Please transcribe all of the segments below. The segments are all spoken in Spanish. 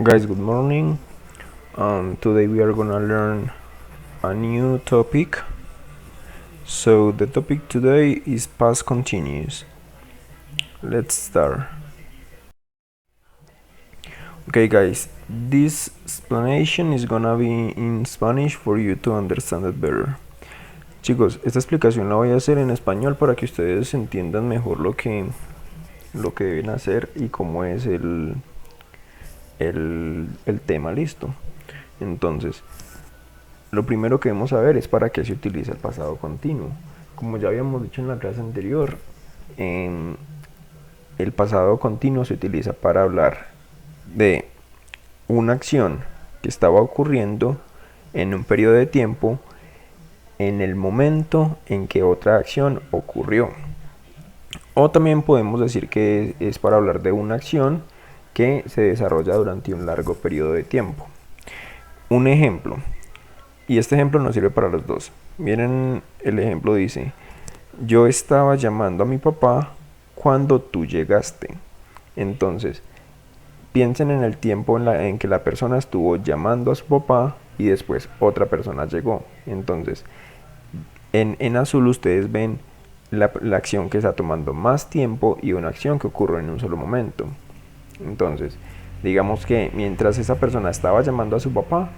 Guys, good morning. Today we are gonna learn a new topic. So the topic today is past continuous. Let's start. Okay, guys, this explanation is gonna be in Spanish for you to understand it better. Chicos, esta explicación la voy a hacer en español para que ustedes entiendan mejor lo que deben hacer y cómo es el tema. Listo. Entonces, lo primero que debemos saber es para qué se utiliza el pasado continuo. Como ya habíamos dicho en la clase anterior, el pasado continuo se utiliza para hablar de una acción que estaba ocurriendo en un periodo de tiempo en el momento en que otra acción ocurrió. O también podemos decir que es para hablar de una acción que se desarrolla durante un largo periodo de tiempo. Un ejemplo, y este ejemplo nos sirve para los dos. Miren, el ejemplo dice: yo estaba llamando a mi papá cuando tú llegaste. Entonces, piensen en el tiempo en que la persona estuvo llamando a su papá y después otra persona llegó. Entonces, en azul ustedes ven la acción que está tomando más tiempo y una acción que ocurre en un solo momento. Entonces, digamos que mientras esa persona estaba llamando a su papá,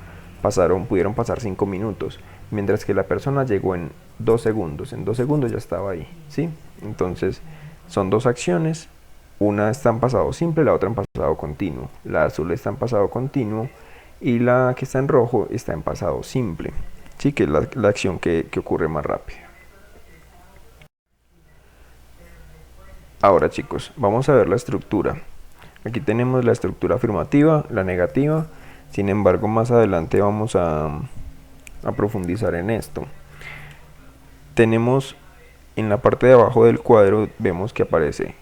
pudieron pasar 5 minutos, mientras que la persona llegó en 2 segundos. En 2 segundos ya estaba ahí, ¿sí? Entonces, son dos acciones. Una está en pasado simple, la otra en pasado continuo. La azul está en pasado continuo y la que está en rojo está en pasado simple, ¿sí? Que es la acción que ocurre más rápido. Ahora, chicos, vamos a ver la estructura. Aquí tenemos la estructura afirmativa, la negativa. Sin embargo, más adelante vamos a profundizar en esto. Tenemos en la parte de abajo del cuadro, vemos que aparece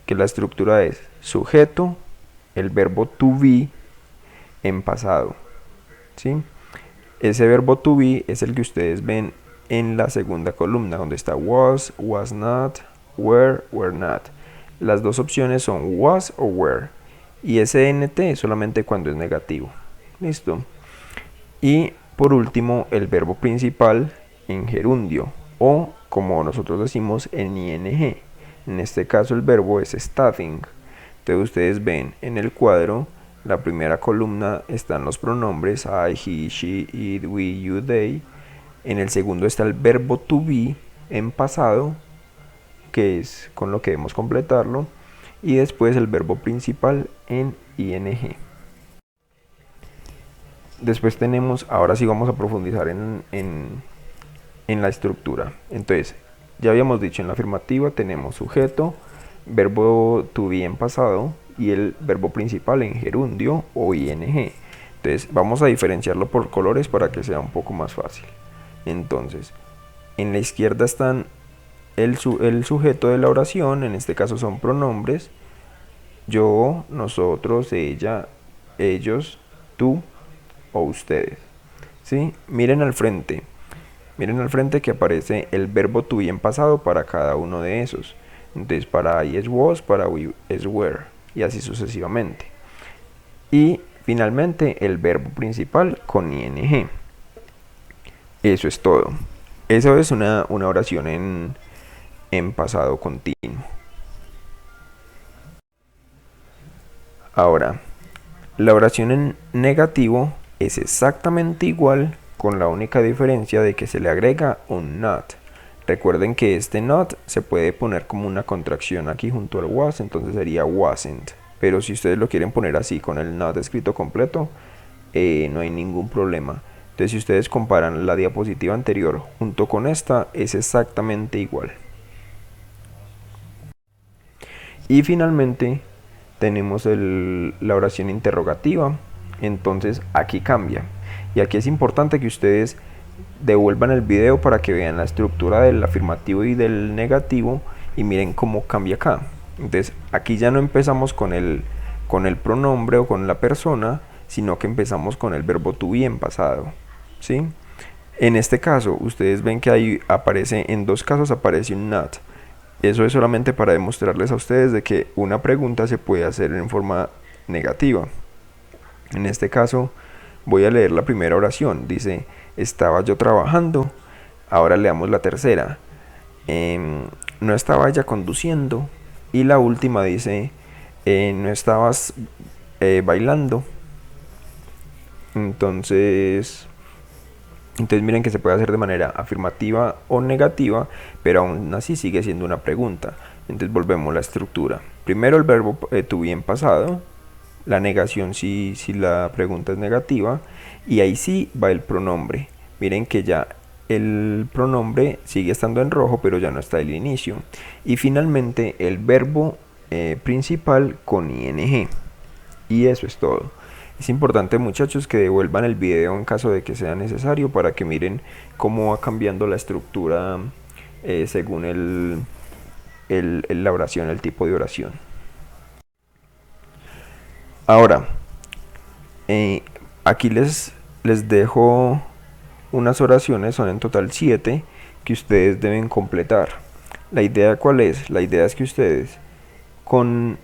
que la estructura es sujeto, el verbo to be en pasado, ¿sí? Ese verbo to be es el que ustedes ven en la segunda columna, donde está was not, were not. Las dos opciones son was o were, y ese nt solamente cuando es negativo. Listo. Y por último, el verbo principal en gerundio, o como nosotros decimos en ing. En este caso el verbo es studying. Entonces ustedes ven en el cuadro, la primera columna están los pronombres I, he, she, it, we, you, they. En el segundo está el verbo to be en pasado, que es con lo que debemos completarlo, y después el verbo principal en ing. Después tenemos, ahora sí vamos a profundizar en la estructura. Entonces, ya habíamos dicho en la afirmativa tenemos sujeto, verbo to be en pasado y el verbo principal en gerundio o ing. Entonces, vamos a diferenciarlo por colores para que sea un poco más fácil. Entonces, en la izquierda están el sujeto de la oración, en este caso son pronombres: yo, nosotros, ella, ellos, tú o ustedes, ¿sí? Miren al frente que aparece el verbo to be en pasado para cada uno de esos. Entonces, para I es was, para we es were, y así sucesivamente. Y finalmente el verbo principal con ing. Eso es todo. Eso es una oración en pasado continuo. Ahora, la oración en negativo es exactamente igual, con la única diferencia de que se le agrega un not. Recuerden que este not se puede poner como una contracción aquí junto al was, entonces sería wasn't. Pero si ustedes lo quieren poner así con el not escrito completo, no hay ningún problema. Entonces, si ustedes comparan la diapositiva anterior junto con esta, es exactamente igual. Y finalmente tenemos la oración interrogativa. Entonces aquí cambia, y aquí es importante que ustedes devuelvan el video para que vean la estructura del afirmativo y del negativo y miren cómo cambia acá. Entonces aquí ya no empezamos con el pronombre o con la persona, sino que empezamos con el verbo to be en pasado, ¿sí? En este caso ustedes ven que ahí aparece, en dos casos aparece un not. Eso es solamente para demostrarles a ustedes de que una pregunta se puede hacer en forma negativa. En este caso voy a leer la primera oración. Dice, estaba yo trabajando. Ahora leamos la tercera. No estaba ella conduciendo. Y la última dice, no estabas bailando. Entonces miren que se puede hacer de manera afirmativa o negativa, pero aún así sigue siendo una pregunta. Entonces volvemos a la estructura. Primero el verbo to be en pasado, la negación si la pregunta es negativa, y ahí sí va el pronombre. Miren que ya el pronombre sigue estando en rojo, pero ya no está el inicio. Y finalmente el verbo principal con ing. Y eso es todo. Es importante, muchachos, que devuelvan el video en caso de que sea necesario para que miren cómo va cambiando la estructura según la oración, el tipo de oración. Ahora, aquí les dejo unas oraciones, son en total 7, que ustedes deben completar. ¿La idea cuál es? La idea es que ustedes con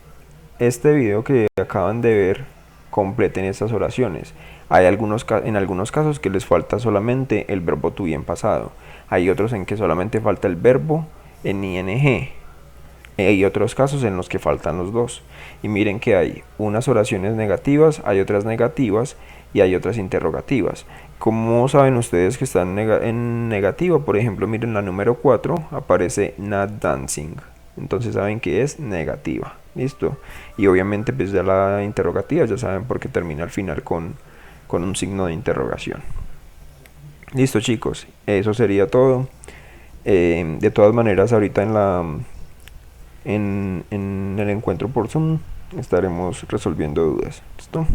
este video que acaban de ver completen estas oraciones. Hay en algunos casos que les falta solamente el verbo to be en pasado. Hay otros en que solamente falta el verbo en ing. Hay otros casos en los que faltan los dos. Y miren que hay unas oraciones negativas, hay otras negativas y hay otras interrogativas. ¿Cómo saben ustedes que están en negativa? Por ejemplo, miren la número 4, aparece not dancing. Entonces saben que es negativa. ¿Listo? Y obviamente pues ya la interrogativa ya saben por qué termina al final con un signo de interrogación. Listo, chicos, eso sería todo. De todas maneras, ahorita en el encuentro por Zoom estaremos resolviendo dudas. ¿Listo?